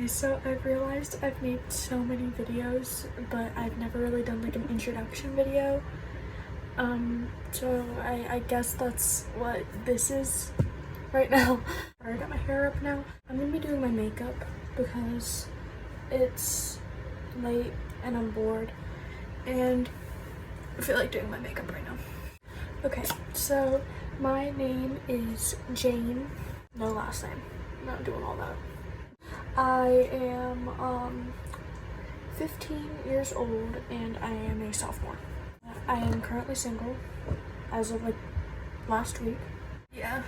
Okay, so I've realized I've made so many videos, but I've never really done like an introduction video. So I guess that's what this is right now. I got my hair up now. I'm gonna be doing my makeup because it's late and I'm bored and I feel like doing my makeup right now. Okay, so my name is Jane. No last name. I'm not doing all that. I am 15 years old and I am a sophomore. I am currently single as of like last week. Yeah.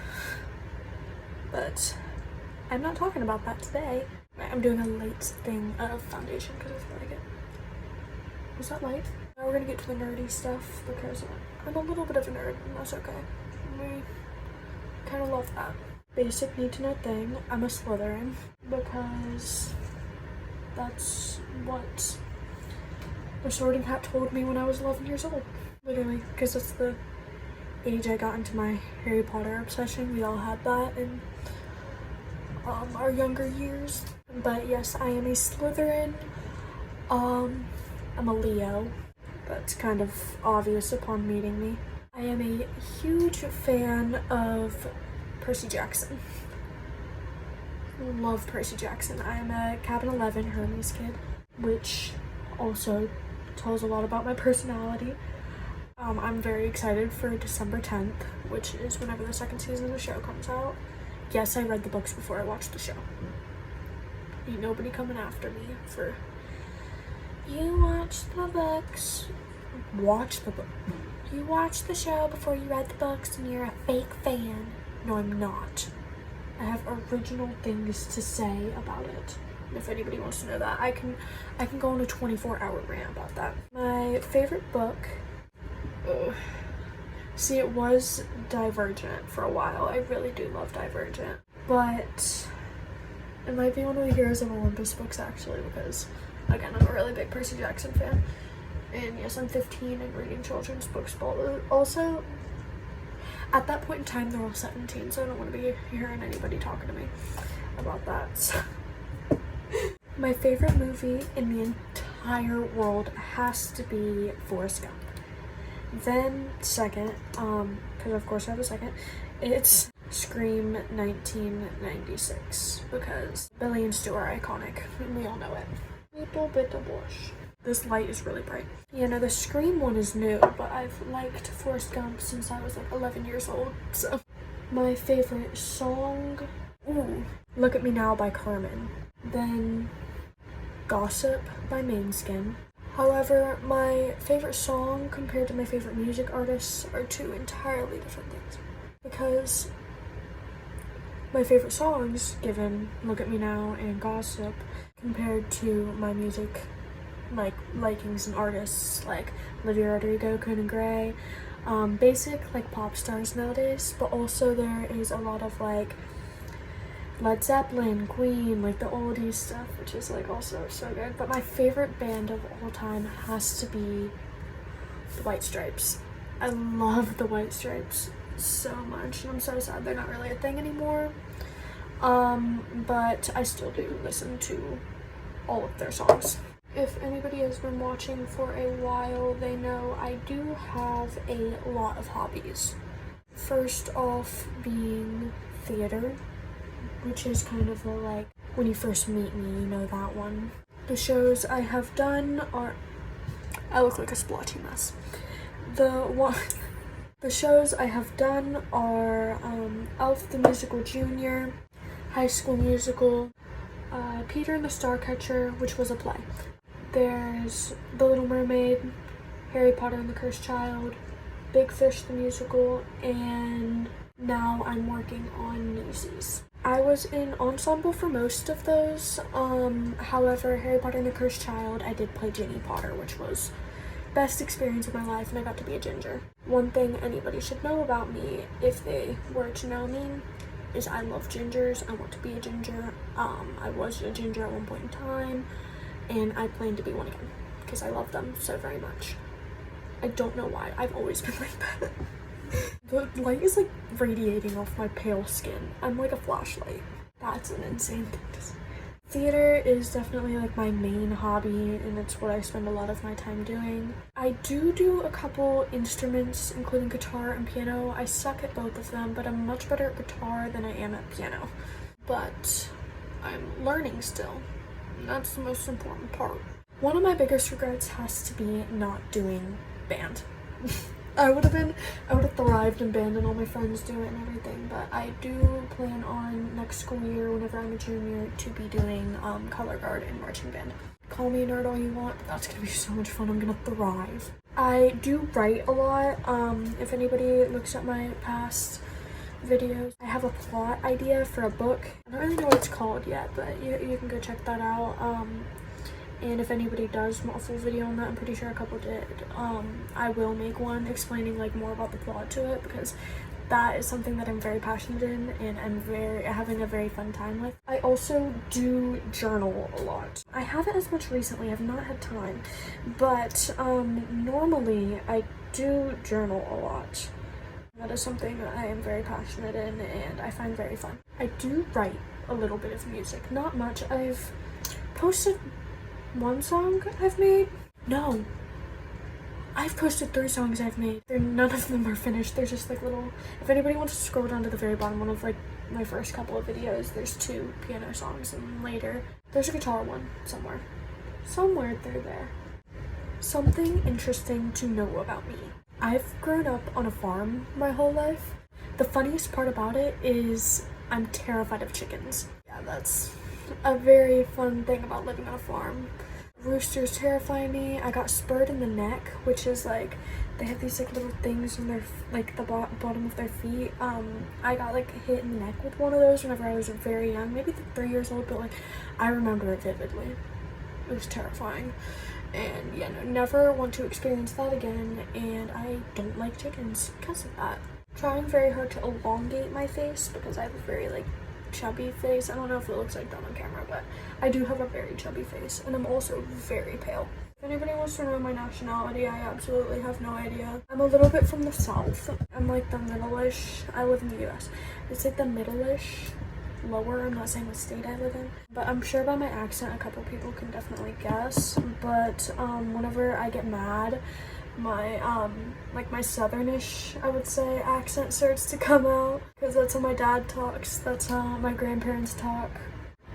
But I'm not talking about that today. I'm doing a light thing of foundation because I feel like it. Was that light? Now we're gonna get to the nerdy stuff because I'm a little bit of a nerd and that's okay. We kind of love that. Basic need to know thing, I'm a Slytherin because that's what the Sorting Hat told me when I was 11 years old. Literally, because that's the age I got into my Harry Potter obsession. We all had that in our younger years. But yes, I am a Slytherin. I'm a Leo. That's kind of obvious upon meeting me. I am a huge fan of Percy Jackson. Love Percy Jackson. I am a Cabin 11 Hermes kid, which also tells a lot about my personality. I'm very excited for December 10th, which is whenever the second season of the show comes out. Yes, I read the books before I watched the show. Ain't nobody coming after me for, you watched the books. Watch the book. You watched the show before you read the books and you're a fake fan. No, I'm not. I have original things to say about it. If anybody wants to know that, I can go on a 24-hour rant about that. My favorite book, see, it was Divergent for a while. I really do love Divergent, but it might be one of the Heroes of Olympus books actually, because again, I'm a really big Percy Jackson fan. And yes, I'm 15 and reading children's books, but also at that point in time they're all 17, so I don't want to be hearing anybody talking to me about that. So. My favorite movie in the entire world has to be Forrest Gump. Then second, because of course I have a second, it's Scream 1996, because Billy and Stu are iconic and we all know it. Little bit of blush. This light is really bright. You know, the Scream one is new, but I've liked Forrest Gump since I was like 11 years old, so. My favorite song, Look at Me Now by Carmen. Then Gossip by Mainskin. However, my favorite song compared to my favorite music artists are two entirely different things. Because my favorite songs, given Look at Me Now and Gossip, compared to my music like likings and artists like Olivia Rodrigo, Conan Gray, basic like pop stars nowadays, but also there is a lot of like Led Zeppelin, Queen, like the oldies stuff, which is like also so good. But my favorite band of all time has to be the White Stripes. I love the White Stripes so much, and I'm so sad they're not really a thing anymore. But I still do listen to all of their songs. If anybody has been watching for a while, they know I do have a lot of hobbies. First off being theater, which is kind of like when you first meet me, you know that one. The shows I have done are, I look like a splotchy mess. The shows I have done are Elf the Musical Junior, High School Musical, Peter and the Starcatcher, which was a play. There's The Little Mermaid, Harry Potter and the Cursed Child, Big Fish the Musical, and now I'm working on Newsies. I was in ensemble for most of those. However, Harry Potter and the Cursed Child, I did play Ginny Potter, which was best experience of my life, and I got to be a ginger. One thing anybody should know about me, if they were to know me, is I love gingers. I want to be a ginger. I was a ginger at one point in time, and I plan to be one again because I love them so very much. I don't know why. I've always been like that. The light is like radiating off my pale skin. I'm like a flashlight. That's an insane thing to say. Theater is definitely like my main hobby, and it's what I spend a lot of my time doing. I do a couple instruments, including guitar and piano. I suck at both of them, but I'm much better at guitar than I am at piano. But I'm learning still, and that's the most important part. One of my biggest regrets has to be not doing band. I would have thrived in band and all my friends do it and everything, but I do plan on next school year, whenever I'm a junior, to be doing color guard and marching band. Call me a nerd all you want, but that's gonna be so much fun. I'm gonna thrive. I do write a lot. If anybody looks at my past videos, I have a plot idea for a book. I don't really know what it's called yet, but you can go check that out. And if anybody does want a full video on that, I'm pretty sure a couple did, I will make one explaining like more about the plot to it, because that is something that I'm very passionate in and I'm having a very fun time with. I also do journal a lot. I haven't as much recently, I've not had time, but normally I do journal a lot. That is something that I am very passionate in and I find very fun. I do write a little bit of music, not much. I've posted one song I've made. No, I've posted 3 songs I've made. None of them are finished. They're just like little, if anybody wants to scroll down to the very bottom, one of like my first couple of videos, there's 2 piano songs, and later there's a guitar one somewhere through there. Something interesting to know about me: I've grown up on a farm my whole life. The funniest part about it is I'm terrified of chickens. Yeah, that's a very fun thing about living on a farm. Roosters terrify me. I got spurred in the neck, which is like, they have these like little things in their, like the bottom of their feet. I got like hit in the neck with one of those whenever I was very young, maybe 3 years old, but like I remember it vividly. It was terrifying. And yeah, no, never want to experience that again, and I don't like chickens because of that. Trying very hard to elongate my face because I have a very like chubby face. I don't know if it looks like that on camera, but I do have a very chubby face, and I'm also very pale. If anybody wants to know my nationality, I absolutely have no idea. I'm a little bit from the south. I'm like the middle-ish. I live in the US. It's like the middle-ish, lower. I'm not saying what state I live in, but I'm sure by my accent a couple people can definitely guess. But whenever I get mad, my like my southernish, I would say, accent starts to come out, because that's how my dad talks, that's how my grandparents talk.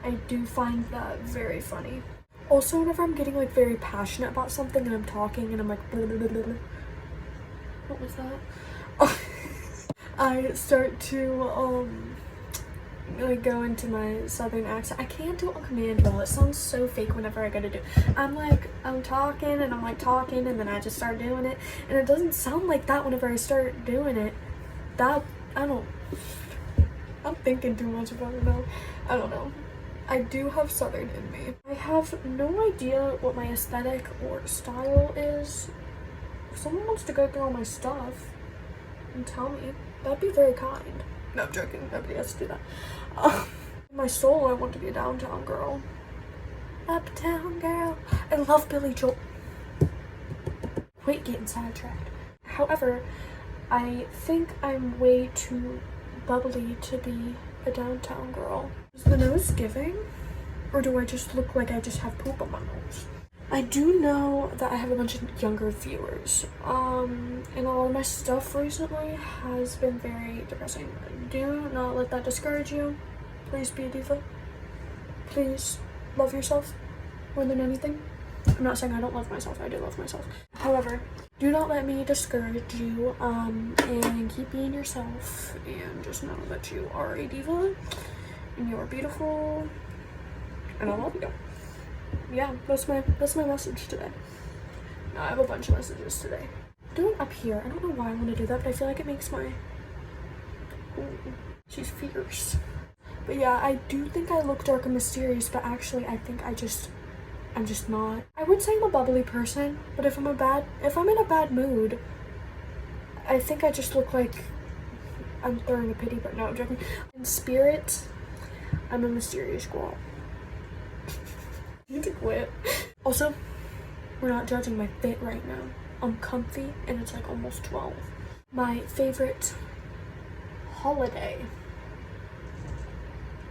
I do find that very funny. Also, whenever I'm getting like very passionate about something and I'm talking and I'm like blah, blah, blah, blah, blah. What was that? I start to like go into my southern accent. I can't do it on command though. It sounds so fake whenever I go to do it. I'm talking and I'm like talking and then I just start doing it, and it doesn't sound like that whenever I start doing it. I'm thinking too much about it now. I don't know. I do have southern in me. I have no idea what my aesthetic or style is. If someone wants to go through all my stuff and tell me, that'd be very kind. No, I'm joking. Nobody has to do that. In my soul, I want to be a downtown girl. Uptown girl. I love Billy Joel. Quit getting sidetracked. However, I think I'm way too bubbly to be a downtown girl. Is the nose giving? Or do I just look like I just have poop on my nose? I do know that I have a bunch of younger viewers, and a lot of my stuff recently has been very depressing. Do not let that discourage you. Please be a diva. Please love yourself more than anything. I'm not saying I don't love myself, I do love myself. However, do not let me discourage you, and keep being yourself, and just know that you are a diva, and you are beautiful, and I love you. Yeah, that's my message today. No, I have a bunch of messages today. Do it up here. I don't know why I want to do that, but I feel like it makes my... Ooh, she's fierce. But yeah, I do think I look dark and mysterious, but actually I think I'm just not. I would say I'm a bubbly person, but if I'm in a bad mood, I think I just look like I'm throwing a pity, but no, I'm joking. In spirit, I'm a mysterious girl. I need to quit. Also, we're not judging my fit right now. I'm comfy and it's like almost 12. My favorite holiday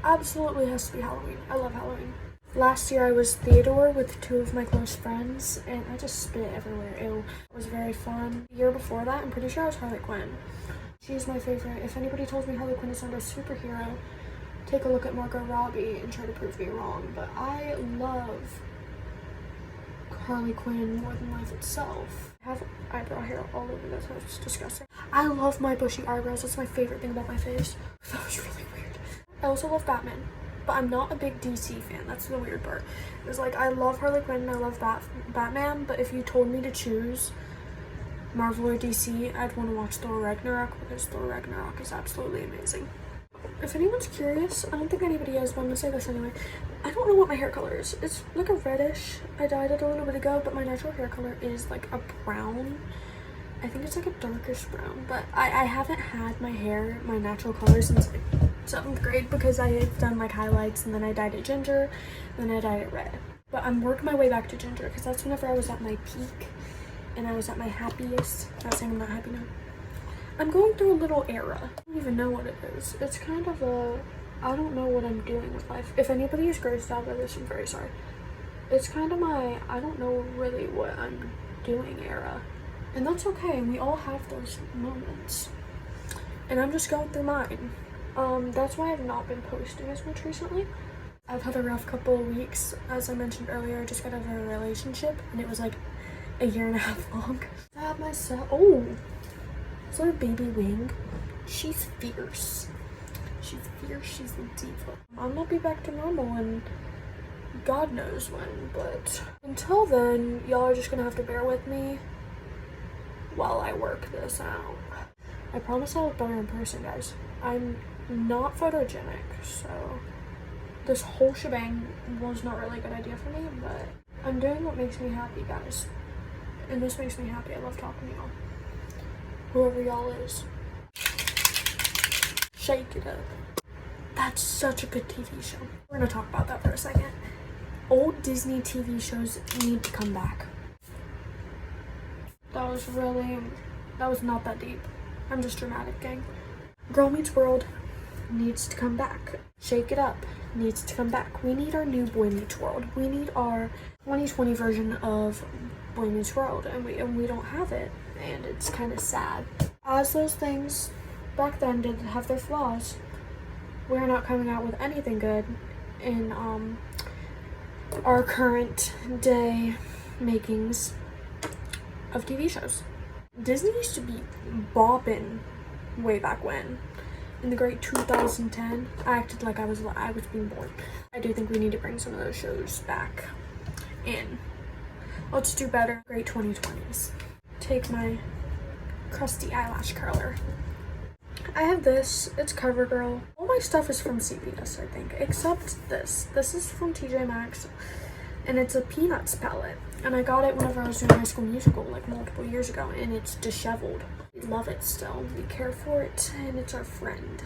absolutely has to be Halloween. I love Halloween. Last year I was Theodore with 2 of my close friends, and I just spit everywhere. It was very fun. The year before that, I'm pretty sure I was Harley Quinn. She's my favorite. If anybody tells me Harley Quinn is not a superhero, take a look at Margot Robbie and try to prove me wrong. But I love Harley Quinn more than life itself. I have eyebrow hair all over this. It's disgusting. I love my bushy eyebrows. That's my favorite thing about my face. That was really weird. I also love Batman, but I'm not a big DC fan. That's the weird part. It's like I love Harley Quinn and I love Batman, but if you told me to choose Marvel or DC, I'd want to watch Thor Ragnarok because Thor Ragnarok is absolutely amazing. If anyone's curious, I don't think anybody is, but I'm gonna say this anyway. I don't know what my hair color is. It's like a reddish. I dyed it a little bit ago, but my natural hair color is like a brown. I think it's like a darkish brown, but I haven't had my hair, my natural color since like 7th grade because I had done like highlights and then I dyed it ginger, then I dyed it red. But I'm working my way back to ginger because that's whenever I was at my peak and I was at my happiest. Not saying I'm not happy now. I'm going through a little era. I don't even know what it is. It's kind of a, I don't know what I'm doing with life. If anybody is grossed out by this, I'm very sorry. It's kind of my, I don't know really what I'm doing era. And that's okay, and we all have those moments. And I'm just going through mine. That's why I've not been posting as much recently. I've had a rough couple of weeks. As I mentioned earlier, I just got out of a relationship, and it was like a year and a half long. I have myself, oh, is that a baby wing? She's fierce. She's fierce, she's a diva. I might be back to normal and God knows when, but until then, y'all are just gonna have to bear with me while I work this out. I promise I'll look better in person, guys. I'm not photogenic, so this whole shebang was not really a good idea for me, but I'm doing what makes me happy, guys. And this makes me happy. I love talking to y'all. Whoever y'all is. Shake It Up. That's such a good TV show. We're gonna talk about that for a second. Old Disney TV shows need to come back. That was not that deep. I'm just dramatic, gang. Girl Meets World needs to come back. Shake It Up needs to come back. We need our new Boy Meets World. We need our 2020 version of Boy Meets World, and we don't have it, and it's kind of sad. As those things back then did have their flaws, we're not coming out with anything good in our current day makings of TV shows. Disney used to be bopping way back when. In the great 2010, I acted like I was being born. I do think we need to bring some of those shows back in. Let's do better. Great 2020s. Take my crusty eyelash curler. I have this. It's CoverGirl. All my stuff is from CVS, I think, except this. This is from TJ Maxx, and it's a Peanuts palette. And I got it whenever I was doing High School Musical, like multiple years ago, and it's disheveled. We love it still. We care for it, and it's our friend.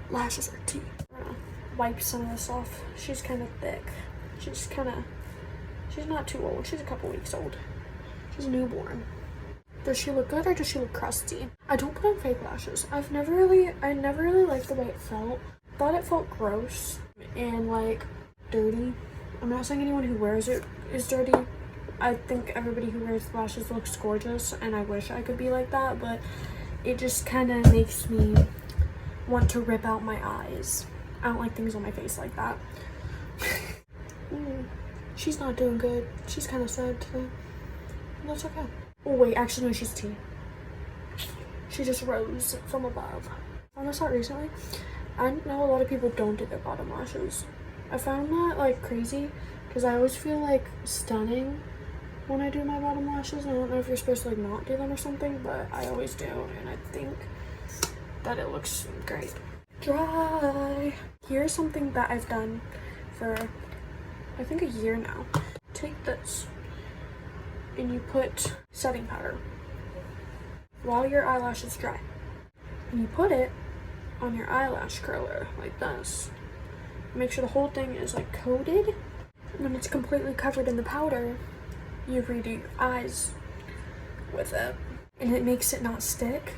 Lashes are tea. I'm gonna wipe some of this off. She's kind of thick. She's not too old. She's a couple weeks old. She's newborn. Does she look good or does she look crusty? I don't put on fake lashes. I never really liked the way it felt. Thought it felt gross and like dirty. I'm not saying anyone who wears it is dirty. I think everybody who wears lashes looks gorgeous, and I wish I could be like that, but it just kind of makes me want to rip out my eyes. I don't like things on my face like that. She's not doing good. She's kind of sad today. That's okay. Oh wait, actually no, she's tea. She just rose from above. I found this out recently. I know a lot of people don't do their bottom lashes. I found that like crazy because I always feel like stunning when I do my bottom lashes. I don't know if you're supposed to like not do them or something, but I always do, and I think that it looks great. Dry. Here's something that I've done for I think a year now. Take this and you put setting powder while your eyelash is dry, and you put it on your eyelash curler like this. Make sure the whole thing is like coated. When it's completely covered in the powder, you redo your eyes with it, and it makes it not stick.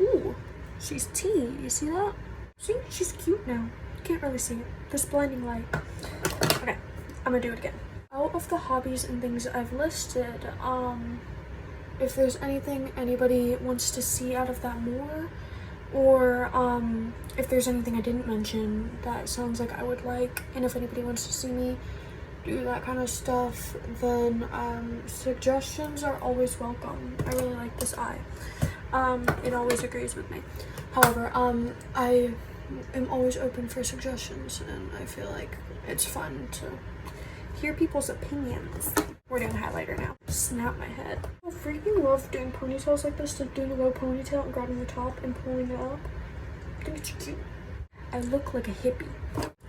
Ooh, she's tea. You see that? See, she's cute now. You can't really see it. This blinding light. Okay, I'm gonna do it again. Out of the hobbies and things I've listed, if there's anything anybody wants to see out of that more, or if there's anything I didn't mention that sounds like I would like, and if anybody wants to see me do that kind of stuff, then suggestions are always welcome. I really like this eye. It always agrees with me. However, I am always open for suggestions, and I feel like it's fun to hear people's opinions. We're doing highlighter now. Snap my head. I freaking love doing ponytails like this, like doing a low ponytail and grabbing the top and pulling it up. I think it's cute. I look like a hippie.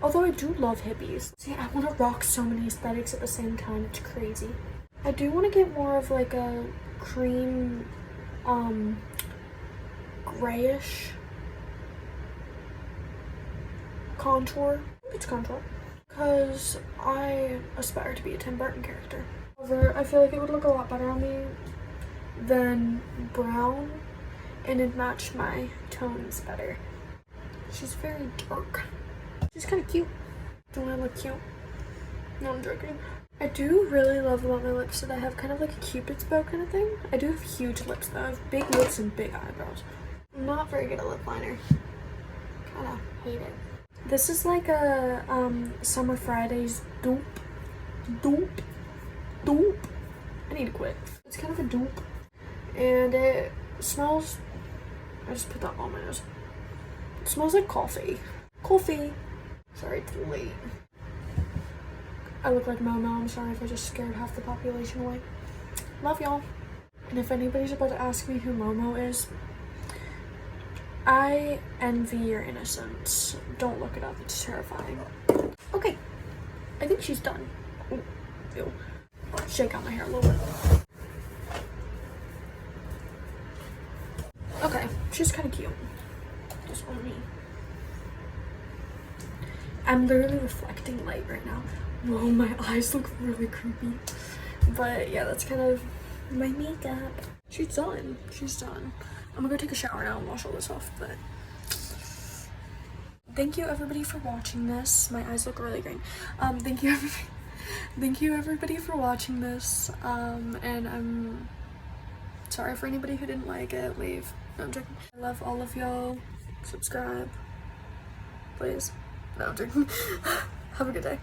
Although I do love hippies. See, I want to rock so many aesthetics at the same time. It's crazy. I do want to get more of like a cream, grayish contour. It's contour. Because I aspire to be a Tim Burton character. However, I feel like it would look a lot better on me than brown, and it'd match my tones better. She's very dark. She's kind of cute. Don't I look cute? No, I'm joking. I do really love about my lips that I have kind of like a cupid's bow kind of thing. I do have huge lips though. I have big lips and big eyebrows. I'm not very good at lip liner. Kind of hate it. This is like a Summer Fridays dupe. I need to quit. It's kind of a dupe. And it smells, I just put that on my nose. It smells like coffee. Coffee. Sorry, it's late. I look like Momo. I'm sorry if I just scared half the population away. Love y'all. And if anybody's about to ask me who Momo is, I envy your innocence. Don't look it up. It's terrifying. Okay. I think she's done. Ooh, ew. Shake out my hair a little bit. Okay. She's kind of cute. Just on me. I'm literally reflecting light right now. Whoa, my eyes look really creepy. But yeah, that's kind of my makeup. She's done. She's done. I'm gonna go take a shower now and wash all this off, but thank you everybody for watching this. My eyes look really green. Thank you everybody for watching this. And I'm sorry for anybody who didn't like it. Leave. No, I'm joking. I love all of y'all. Subscribe, please. No, I'm joking. Have a good day.